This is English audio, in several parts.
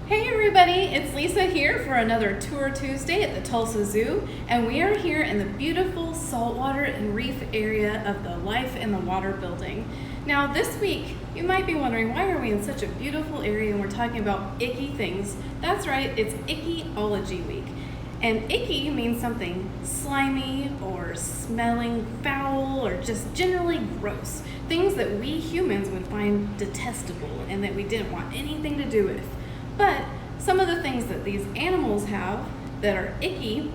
Hey everybody, it's Lisa here for another Tour Tuesday at the Tulsa Zoo, and we are here in the beautiful saltwater and reef area of the Life in the Water building. Now this week, you might be wondering, why are we in such a beautiful area and we're talking about icky things? That's right, it's Ickology Week. And icky means something slimy or smelling foul or just generally gross. Things that we humans would find detestable and that we didn't want anything to do with. But some of the things that these animals have that are icky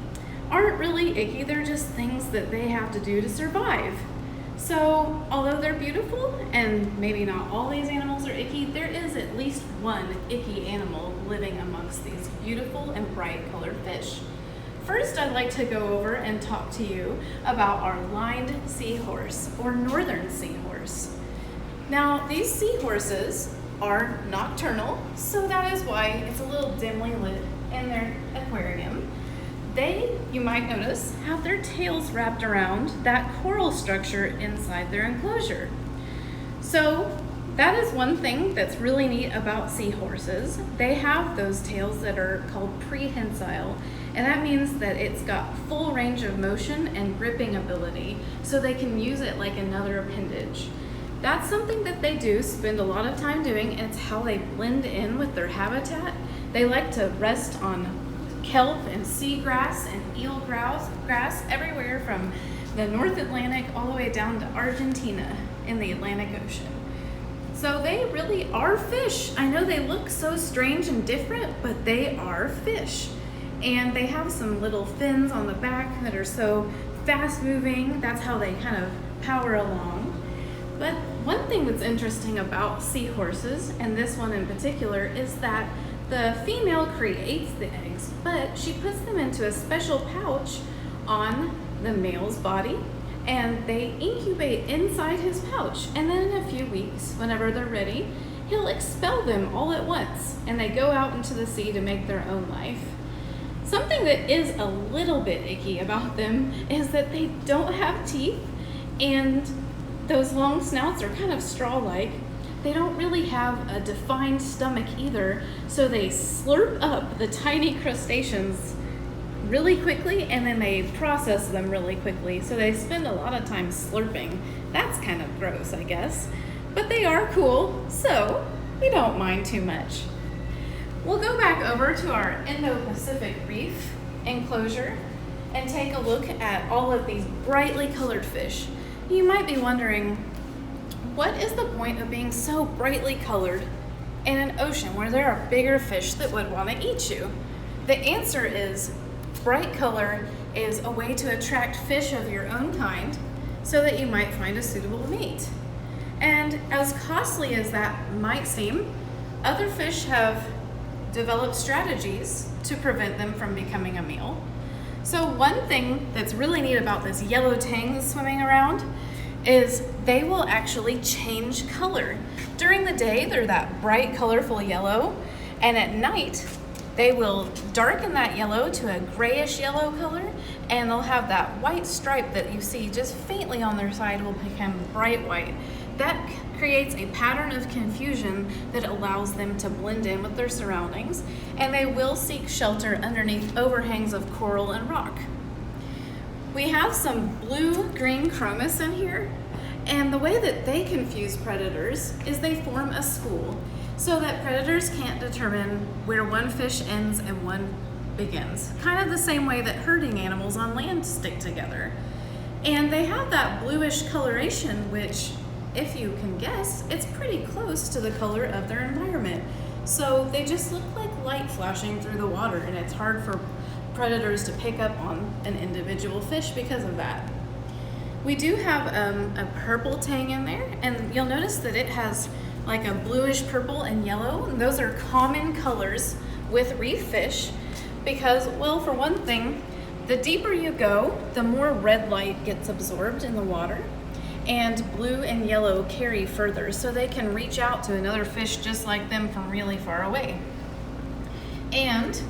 aren't really icky, they're just things that they have to do to survive. So, although they're beautiful, and maybe not all these animals are icky, there is at least one icky animal living amongst these beautiful and bright colored fish. First, I'd like to go over and talk to you about our lined seahorse, or northern seahorse. Now, these seahorses are nocturnal, so that is why it's a little dimly lit in their aquarium. They, you might notice, have their tails wrapped around that coral structure inside their enclosure. So that is one thing that's really neat about seahorses. They have those tails that are called prehensile, and that means that it's got full range of motion and gripping ability, so they can use it like another appendage. That's something that they do spend a lot of time doing, and it's how they blend in with their habitat. They like to rest on kelp and seagrass and eelgrass everywhere from the North Atlantic all the way down to Argentina in the Atlantic Ocean. So they really are fish. I know they look so strange and different, but they are fish. And they have some little fins on the back that are so fast moving. That's how they kind of power along. But one thing that's interesting about seahorses, and this one in particular, is that the female creates the eggs, but she puts them into a special pouch on the male's body, and they incubate inside his pouch. And then in a few weeks, whenever they're ready, he'll expel them all at once, and they go out into the sea to make their own life. Something that is a little bit icky about them is that they don't have teeth, and those long snouts are kind of straw-like. They don't really have a defined stomach either, so they slurp up the tiny crustaceans really quickly, and then they process them really quickly, so they spend a lot of time slurping. That's kind of gross, I guess. But they are cool, so we don't mind too much. We'll go back over to our Indo-Pacific Reef enclosure and take a look at all of these brightly colored fish. You might be wondering, what is the point of being so brightly colored in an ocean where there are bigger fish that would want to eat you? The answer is bright color is a way to attract fish of your own kind so that you might find a suitable mate. And as costly as that might seem, other fish have developed strategies to prevent them from becoming a meal. So one thing that's really neat about this yellow tang that's swimming around is they will actually change color. During the day, they're that bright, colorful yellow, and at night, they will darken that yellow to a grayish yellow color, and they'll have that white stripe that you see just faintly on their side will become bright white. That creates a pattern of confusion that allows them to blend in with their surroundings, and they will seek shelter underneath overhangs of coral and rock. We have some blue-green chromis in here, and the way that they confuse predators is they form a school so that predators can't determine where one fish ends and one begins. Kind of the same way that herding animals on land stick together. And they have that bluish coloration, which, if you can guess, it's pretty close to the color of their environment. So they just look like light flashing through the water, and it's hard for predators to pick up on an individual fish because of that. We do have a purple tang in there, and you'll notice that it has like a bluish purple and yellow, and those are common colors with reef fish because, well, for one thing, the deeper you go, the more red light gets absorbed in the water, and blue and yellow carry further, so they can reach out to another fish just like them from really far away. And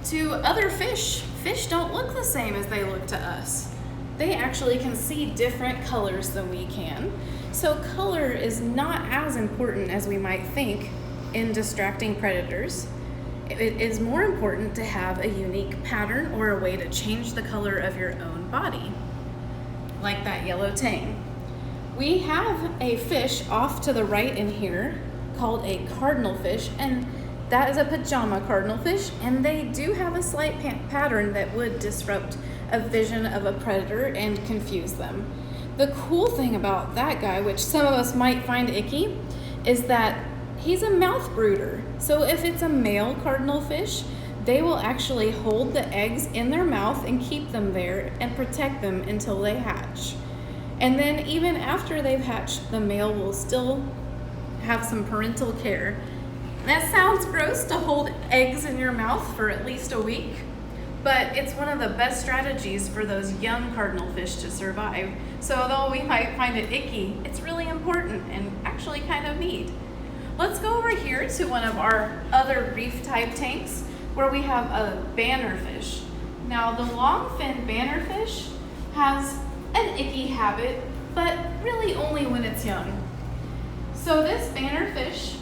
to other fish, fish don't look the same as they look to us. They actually can see different colors than we can. So color is not as important as we might think in distracting predators. it is more important to have a unique pattern or a way to change the color of your own body, like that yellow tang. We have a fish off to the right in here called a cardinal fish, and that is a pajama cardinal fish, and they do have a slight pattern that would disrupt a vision of a predator and confuse them. The cool thing about that guy, which some of us might find icky, is that he's a mouth brooder. So if it's a male cardinal fish, they will actually hold the eggs in their mouth and keep them there and protect them until they hatch. And then even after they've hatched, the male will still have some parental care. That sounds gross, to hold eggs in your mouth for at least a week, but it's one of the best strategies for those young cardinal fish to survive. So although we might find it icky, it's really important and actually kind of neat. Let's go over here to one of our other reef type tanks where we have a bannerfish. Now the longfin bannerfish has an icky habit, but really only when it's young. So this bannerfish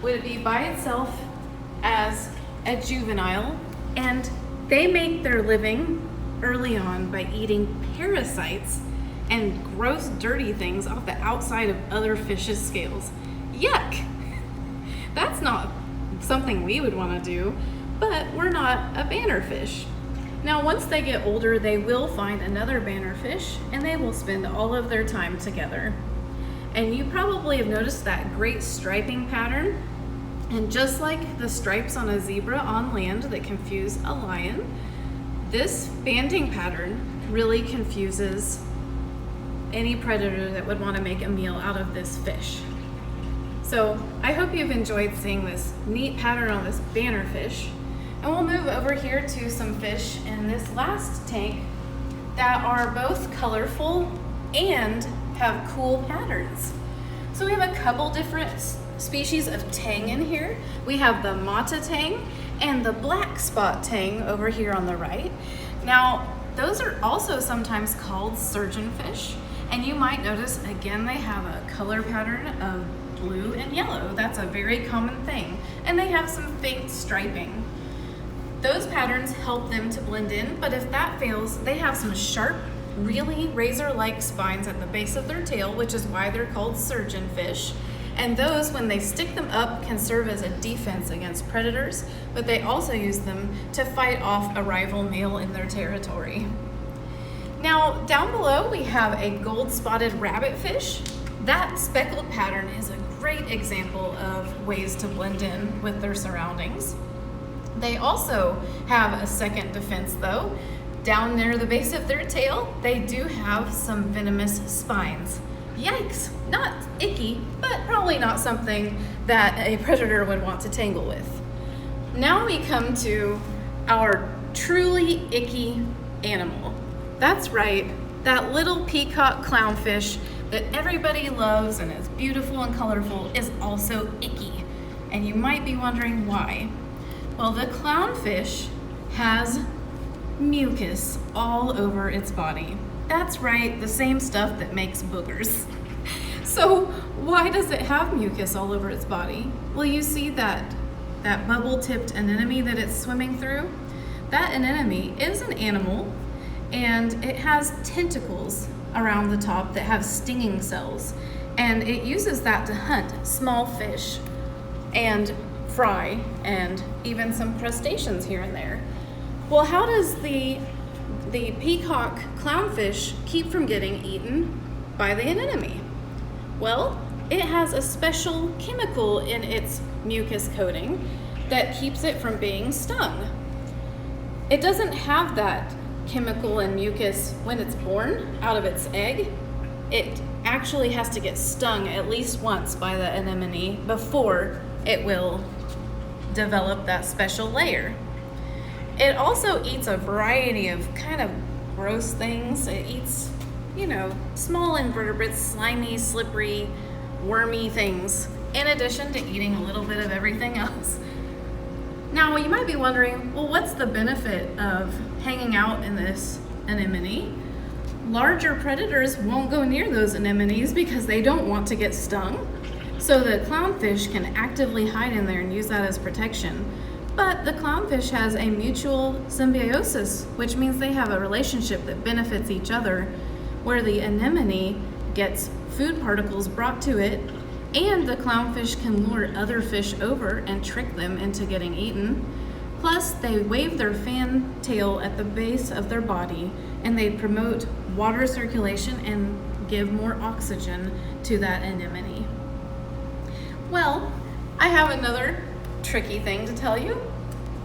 would be by itself as a juvenile, and they make their living early on by eating parasites and gross dirty things off the outside of other fish's scales. Yuck! That's not something we would want to do, but we're not a bannerfish. Now once they get older, they will find another bannerfish and they will spend all of their time together. And you probably have noticed that great striping pattern. And just like the stripes on a zebra on land that confuse a lion, this banding pattern really confuses any predator that would want to make a meal out of this fish. So I hope you've enjoyed seeing this neat pattern on this bannerfish. And we'll move over here to some fish in this last tank that are both colorful and have cool patterns. So we have a couple different species of tang in here. We have the mata tang and the black spot tang over here on the right. Now, those are also sometimes called surgeonfish, and you might notice again they have a color pattern of blue and yellow. That's a very common thing, and they have some faint striping. Those patterns help them to blend in, but if that fails, they have some sharp, really razor-like spines at the base of their tail, which is why they're called surgeonfish. And those, when they stick them up, can serve as a defense against predators, but they also use them to fight off a rival male in their territory. Now, down below we have a gold-spotted rabbitfish. That speckled pattern is a great example of ways to blend in with their surroundings. They also have a second defense though. Down near the base of their tail, they do have some venomous spines. Yikes, not icky, but probably not something that a predator would want to tangle with. Now we come to our truly icky animal. That's right, that little peacock clownfish that everybody loves and is beautiful and colorful is also icky. And you might be wondering why. Well, the clownfish has mucus all over its body. That's right, the same stuff that makes boogers. So why does it have mucus all over its body? Well, you see that bubble-tipped anemone that it's swimming through? That anemone is an animal, and it has tentacles around the top that have stinging cells, and it uses that to hunt small fish and fry and even some crustaceans here and there. Well, how does the peacock clownfish keep from getting eaten by the anemone? Well, it has a special chemical in its mucus coating that keeps it from being stung. It doesn't have that chemical and mucus when it's born out of its egg. It actually has to get stung at least once by the anemone before it will develop that special layer. It also eats a variety of kind of gross things. It eats, small invertebrates, slimy, slippery, wormy things, in addition to eating a little bit of everything else. Now, you might be wondering, well, what's the benefit of hanging out in this anemone? Larger predators won't go near those anemones because they don't want to get stung. So the clownfish can actively hide in there and use that as protection. But the clownfish has a mutual symbiosis, which means they have a relationship that benefits each other, where the anemone gets food particles brought to it, and the clownfish can lure other fish over and trick them into getting eaten. Plus, they wave their fan tail at the base of their body, and they promote water circulation and give more oxygen to that anemone. Well, I have another tricky thing to tell you.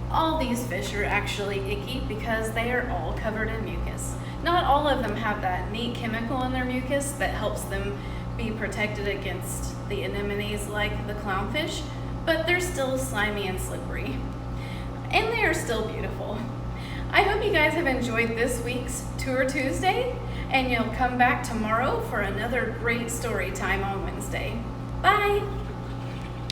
All these fish are actually icky because they are all covered in mucus. Not all of them have that neat chemical in their mucus that helps them be protected against the anemones like the clownfish, but they're still slimy and slippery. And they are still beautiful. I hope you guys have enjoyed this week's Tour Tuesday, and you'll come back tomorrow for another great story time on Wednesday. Bye!